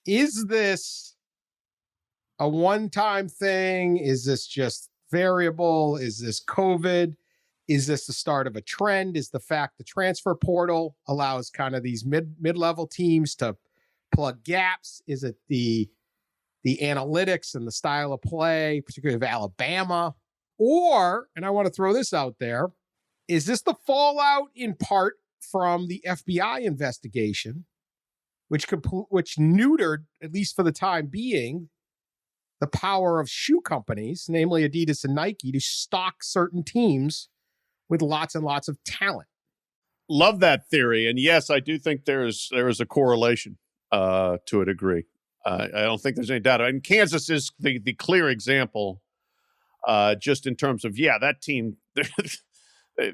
Is this a one-time thing? Is this just variable? Is this COVID? Is this the start of a trend? Is the fact the transfer portal allows kind of these mid-level teams to plug gaps? Is it the analytics and the style of play, particularly of Alabama? Or, and I want to throw this out there, is this the fallout in part from the FBI investigation, which neutered, at least for the time being, the power of shoe companies, namely Adidas and Nike, to stock certain teams with lots and lots of talent? Love that theory. And yes, I do think there is a correlation to a degree. I don't think there's any doubt. And Kansas is the clear example, just in terms of, that team, I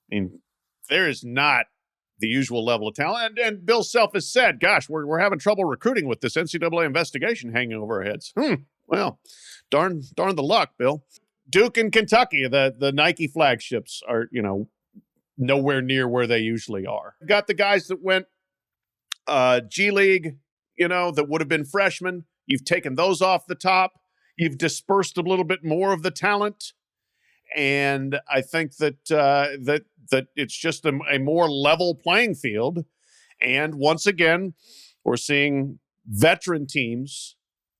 mean, there is not the usual level of talent. And Bill Self has said, gosh, we're having trouble recruiting with this NCAA investigation hanging over our heads. Well, darn the luck, Bill. Duke and Kentucky, the Nike flagships are, nowhere near where they usually are. Got the guys that went G League, that would have been freshmen. You've taken those off the top. You've dispersed a little bit more of the talent. And I think that that it's just a more level playing field. And once again, we're seeing veteran tems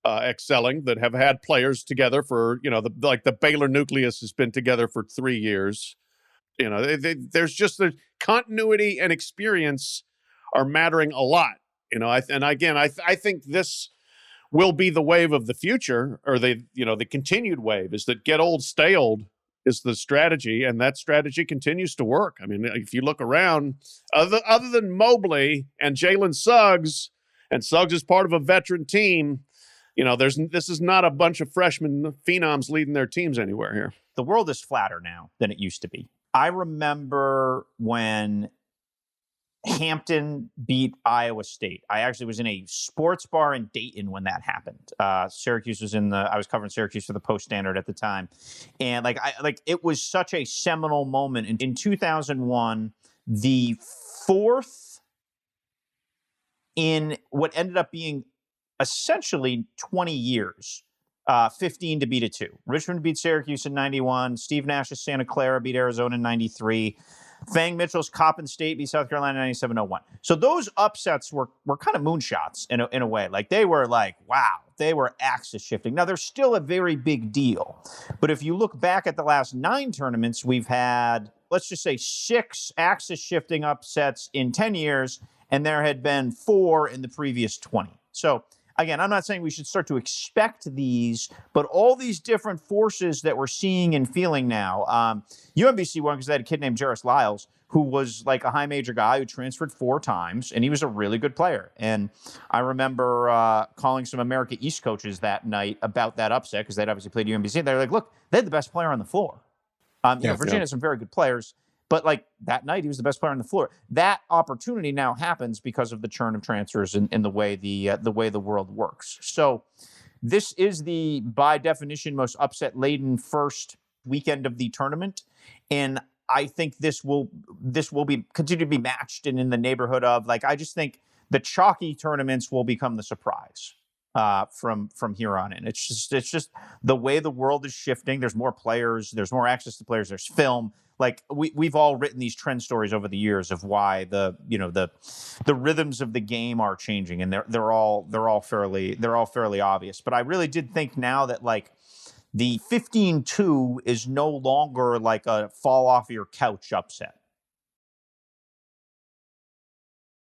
excelling that have had players together for, the Baylor nucleus has been together for 3 years. There's just the continuity and experience are mattering a lot. I think this will be the wave of the future, or the continued wave is that get old, stay old is the strategy, and that strategy continues to work. I mean, if you look around, other than Mobley and Jalen Suggs, and Suggs is part of a veteran team, this is not a bunch of freshman phenoms leading their teams anywhere here. The world is flatter now than it used to be. I remember when Hampton beat Iowa State. I actually was in a sports bar in Dayton when that happened. Syracuse was I was covering Syracuse for the Post-Standard at the time. And it was such a seminal moment. In 2001, the fourth in what ended up being essentially 20 years, 15 to beat a 2. Richmond beat Syracuse in 91. Steve Nash's Santa Clara beat Arizona in 93. Fang Mitchell's Coppin State beat South Carolina 97-01. So those upsets were kind of moonshots in a way. They were wow, they were axis shifting. Now, they're still a very big deal. But if you look back at the last 9 tournaments, we've had, let's just say, 6 axis shifting upsets in 10 years, and there had been 4 in the previous 20. So again, I'm not saying we should start to expect these, but all these different forces that we're seeing and feeling now. UMBC won because they had a kid named Jarris Lyles, who was a high major guy who transferred 4 times, and he was a really good player. And I remember calling some America East coaches that night about that upset because they'd obviously played UMBC. They're like, look, they had the best player on the floor. Virginia has some very good players. But that night, he was the best player on the floor. That opportunity now happens because of the churn of transfers and the way the world works. So this is the, by definition, most upset-laden first weekend of the tournament. And I think this will continue to be matched and in the neighborhood of, I just think the chalky tournaments will become the surprise from here on in. It's just the way the world is shifting. There's more players. There's more access to players. There's film. We've all written these trend stories over the years of why the rhythms of the game are changing, and they're all fairly obvious. But I really did think now that the 15-2 is no longer a fall off your couch upset.